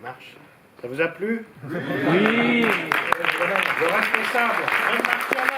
marche. Ça vous a plu? Oui. Le responsable, John McTiernan.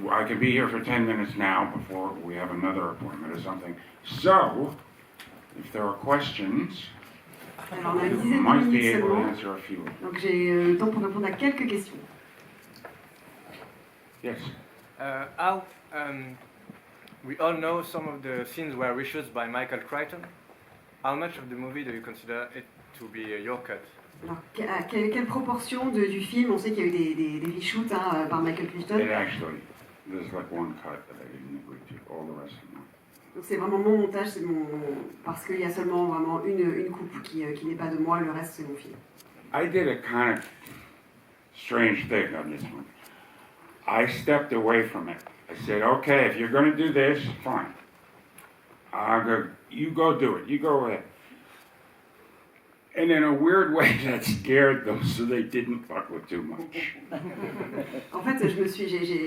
I could be here for 10 minutes now before we have another appointment or something. So, if there are questions, Alors, on a une I dizaine de might be minutes able to seulement, answer a few. donc j'ai le temps pour répondre à quelques questions. Yes. We all know some of the scenes were reshoots by Michael Crichton. How much of the movie do you consider it to be your cut? Alors, quelle proportion du film? On sait qu'il y a eu des reshoots par Michael Crichton. It actually, there's like one cut that I didn't agree to. All the rest of them. Donc c'est vraiment mon montage, parce qu'il y a seulement vraiment une coupe qui n'est pas de moi, le reste c'est mon film. I did a kind of strange thing on this one. I stepped away from it. I said, okay, if you're going to do this, fine. You go do it. You go ahead. And in a weird way, that scared them, so they didn't fuck with too much. En fait, je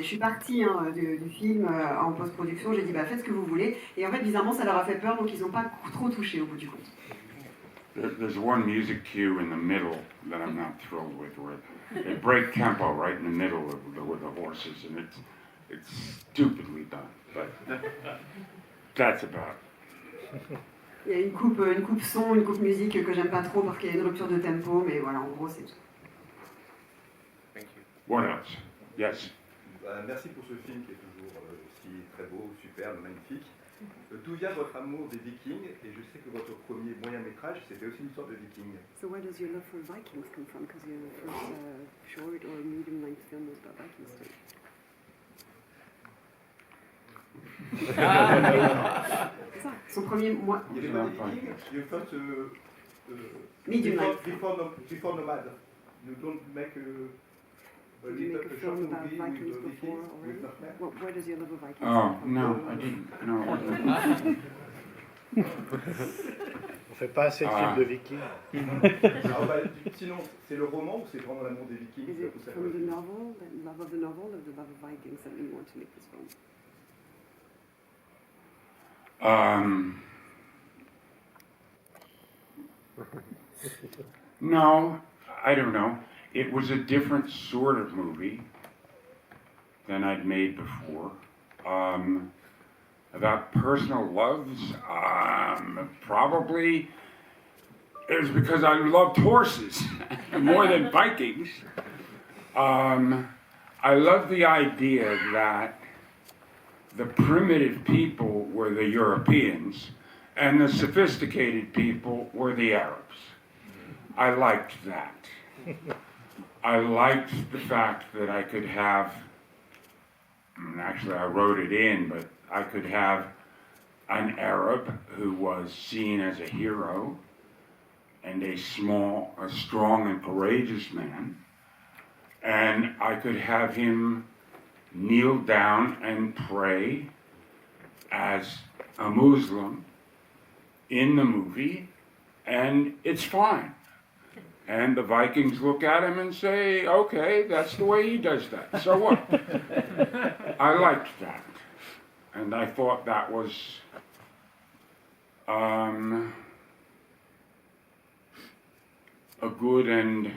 suis partie du film en post-production, j'ai dit faites ce que vous voulez, et en fait bizarrement ça leur a fait peur, donc ils n'ont pas trop touché au bout du compte. There's one music cue in the middle that I'm not thrilled with, where they break tempo right in the middle with the horses, and it's stupidly done, but that's about it. Il y a une coupe son, une coupe musique que j'aime pas trop parce qu'il y a une rupture de tempo, mais voilà, en gros c'est tout. Thank you. What else? Yes. Merci pour ce film qui est toujours aussi très beau, superbe, magnifique. D'où vient votre amour des Vikings? Et je sais que votre premier moyen-métrage, c'était aussi une histoire de Vikings. So where does your love for Vikings come from? Because your first short or medium-length film was about Vikings too. C'est ça, son premier mois. Il y avait pas des Vikings? Your first medium-length. Before Nomad. You don't make Did you make a film about Vikings before already? Well, where does your love of Vikings Oh, come from? no, I didn't. No. On fait pas assez de films de vikings. Sinon, c'est le roman ou c'est vraiment l'amour des Vikings? Is it from the novel, the love of the novel, or the love of Vikings that you want to make this film? No, I don't know. It was a different sort of movie than I'd made before. About personal loves, probably it was because I loved horses more than Vikings. I love the idea that the primitive people were the Europeans and the sophisticated people were the Arabs. I liked that. I liked the fact that I could have, actually I wrote it in, but I could have an Arab who was seen as a hero and a strong and courageous man, and I could have him kneel down and pray as a Muslim in the movie, and it's fine. And the Vikings look at him and say, okay, that's the way he does that. So what? I liked that. And I thought that was a good and,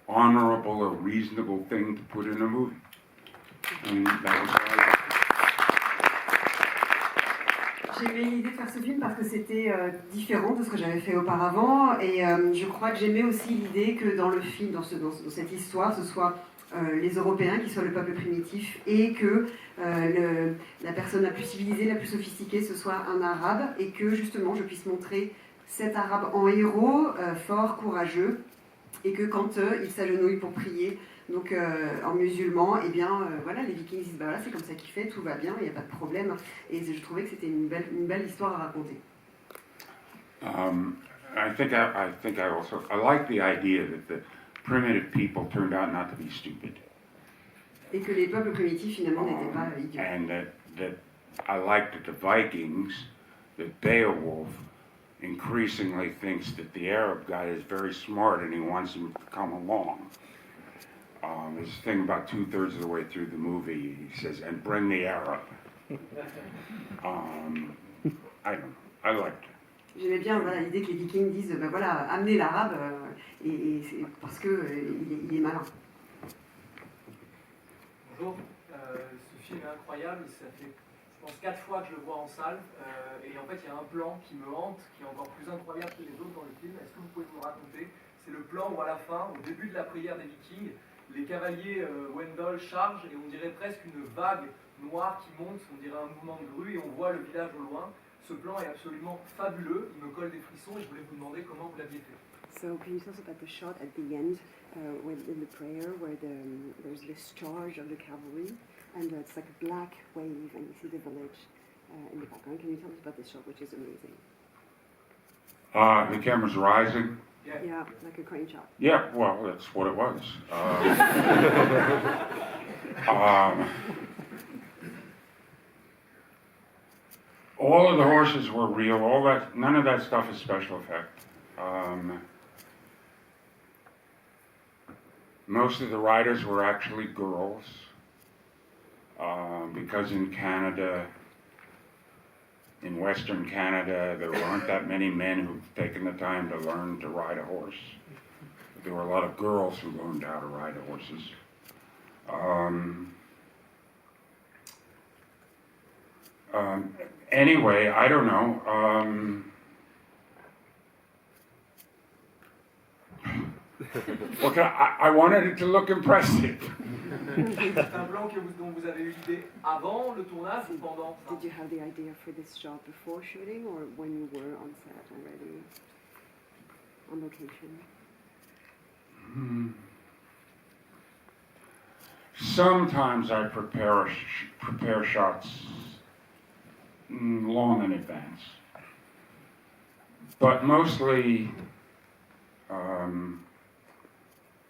honorable or reasonable thing to put in a movie. And that was what I liked. J'ai aimé l'idée de faire ce film parce que c'était différent de ce que j'avais fait auparavant, et je crois que j'aimais aussi l'idée que dans le film, dans cette histoire, ce soit les Européens qui soient le peuple primitif, et que la personne la plus civilisée, la plus sophistiquée, ce soit un Arabe, et que justement je puisse montrer cet Arabe en héros, fort, courageux, et que quand il s'agenouille pour prier, donc en musulman, et voilà, les Vikings disent voilà, c'est comme ça qu'il fait, tout va bien, il n'y a pas de problème, et je trouvais que c'était une belle histoire à raconter. I think I also like the idea that the primitive people turned out not to be stupid. Et que les peuples primitifs finalement n'étaient pas idiots. And that I like that the Vikings, that Beowulf increasingly thinks that the Arab guy is very smart and he wants him to come along. There's a thing about 2/3 of the way through the movie, he says, and bring the Arab. I don't know, I liked it. J'aimais bien voilà, l'idée que les Vikings disent ben voilà, amenez l'arabe c'est parce que il est malin. Bonjour, ce film est incroyable, ça fait je pense 4 fois que je le vois en salle et en fait il y a un plan qui me hante, qui est encore plus incroyable que les autres dans le film. Est-ce que vous pouvez nous raconter? C'est le plan où à la fin, au début de la prière des Vikings, les cavaliers Wendell chargent et on dirait presque une vague noire qui monte, on dirait un mouvement de grue et on voit le village au loin. Ce plan est absolument fabuleux, il me colle des frissons et je voulais vous demander comment vous l'aviez fait. So can you tell us about the shot at the end, when in the prayer, where there's this charge of the cavalry, and it's like a black wave, and you see the village in the background. Can you tell us about this shot, which is amazing? The camera's rising. Yeah, like a crane shot. Yeah, well, that's what it was. All of the horses were real. None of that stuff is special effect. Most of the riders were actually girls, because in Canada, in Western Canada, there weren't that many men who've taken the time to learn to ride a horse. There were a lot of girls who learned how to ride horses. Anyway, I don't know. Okay, I wanted it to look impressive. C'est un plan dont vous avez eu l'idée avant le tournage ou pendant? Did you have the idea for this shot before shooting, or when you were on set already, on location? Sometimes I prepare shots long in advance, but mostly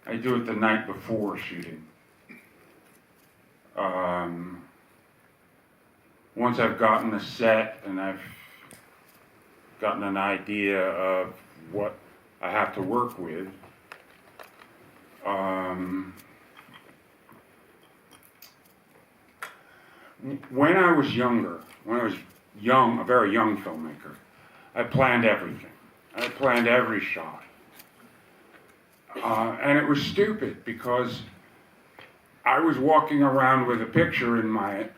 I do it the night before shooting. Once I've gotten a set and I've gotten an idea of what I have to work with, when I was young, a very young filmmaker, I planned everything. I planned every shot. And it was stupid because I was walking around with a picture in my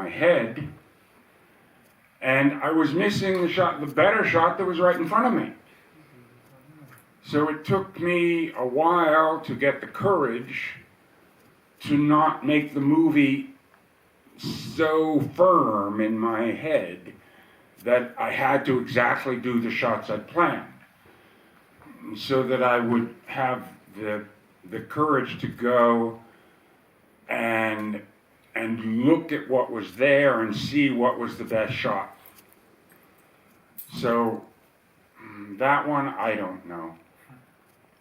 head, and I was missing the better shot that was right in front of me. So it took me a while to get the courage to not make the movie so firm in my head that I had to exactly do the shots I'd planned, so that I would have the courage to go and look at what was there and see what was the best shot. So that one, I don't know.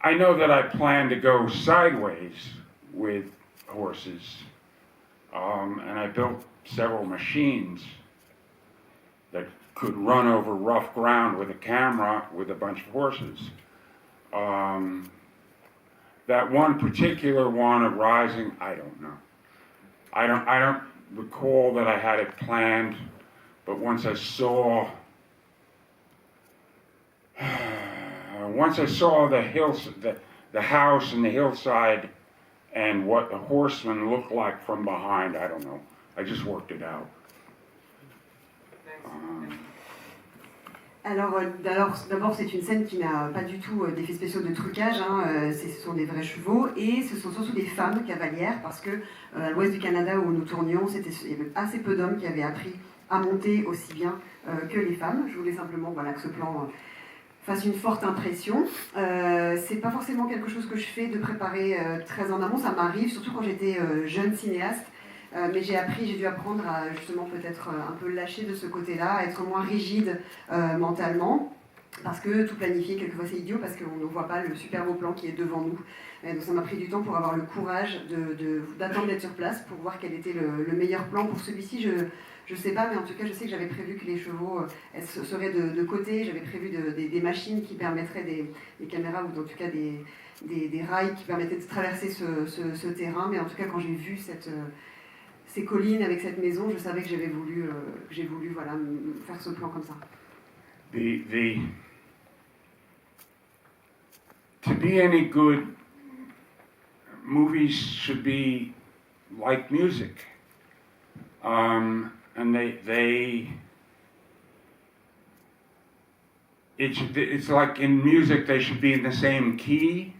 I know that I plan to go sideways with horses, and I built several machines that could run over rough ground with a camera with a bunch of horses. That one particular one of rising, I don't know. I don't recall that I had it planned, but once I saw the house and the hillside and what the horsemen looked like from behind, I don't know. I just worked it out. Alors d'abord, c'est une scène qui n'a pas du tout d'effets spéciaux de trucage, hein, ce sont des vrais chevaux, et ce sont surtout des femmes cavalières, parce que à l'ouest du Canada où nous tournions, il y avait assez peu d'hommes qui avaient appris à monter aussi bien que les femmes. Je voulais simplement que ce plan fasse une forte impression. C'est pas forcément quelque chose que je fais de préparer très en amont, ça m'arrive, surtout quand j'étais jeune cinéaste. Mais j'ai dû apprendre à justement peut-être un peu lâcher de ce côté-là, à être moins rigide mentalement. parce que tout planifier, quelquefois c'est idiot, parce qu'on ne voit pas le super beau plan qui est devant nous. Donc ça m'a pris du temps pour avoir le courage d'attendre d'être sur place, pour voir quel était le meilleur plan. Pour celui-ci, je ne sais pas, mais en tout cas, je sais que j'avais prévu que les chevaux seraient de côté. J'avais prévu des machines qui permettraient, des caméras, ou en tout cas des rails qui permettaient de traverser ce terrain. Mais en tout cas, quand j'ai vu ces collines avec cette maison, je savais que j'ai voulu voilà, faire ce plan comme ça. To be any good, movies should be like music. And it's like in music they should be in the same key,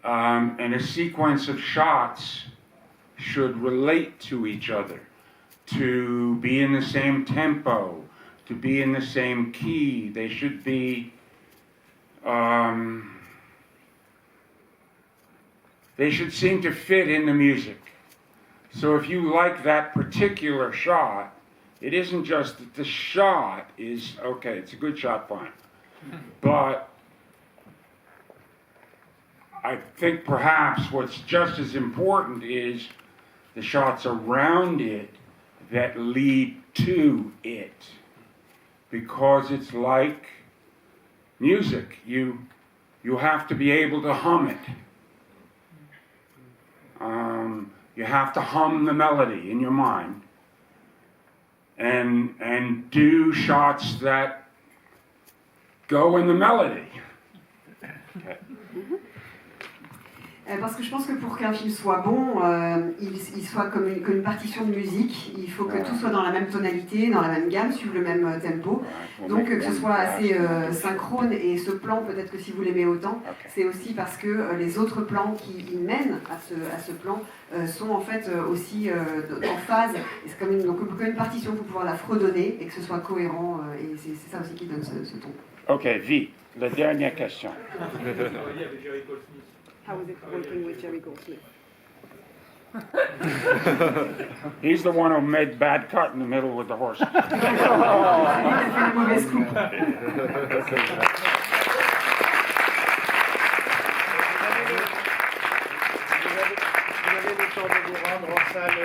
and a sequence of shots should relate to each other, to be in the same tempo, to be in the same key. They should be they should seem to fit in the music. So if you like that particular shot, it isn't just that the shot is, okay, it's a good shot, fine. But I think perhaps what's just as important is the shots around it that lead to it. Because it's like music. You have to be able to hum it. You have to hum the melody in your mind, and do shots that go in the melody. Okay. Parce que je pense que pour qu'un film soit bon, il soit comme une partition de musique. Il faut que tout soit dans la même tonalité, dans la même gamme, suivre le même tempo. Donc que ce soit assez synchrone. Et ce plan, peut-être que si vous l'aimez autant, c'est aussi parce que les autres plans qui mènent à ce plan sont en fait aussi en phase. Et c'est comme une partition pour pouvoir la fredonner et que ce soit cohérent. Et c'est ça aussi qui donne ce ton. Ok, vite, la dernière question. How was it working with Jerry Goldsmith? He's the one who made bad cut in the middle with the horses. Il a fait une mauvaise coupe. Vous avez le temps de vous rendre en salle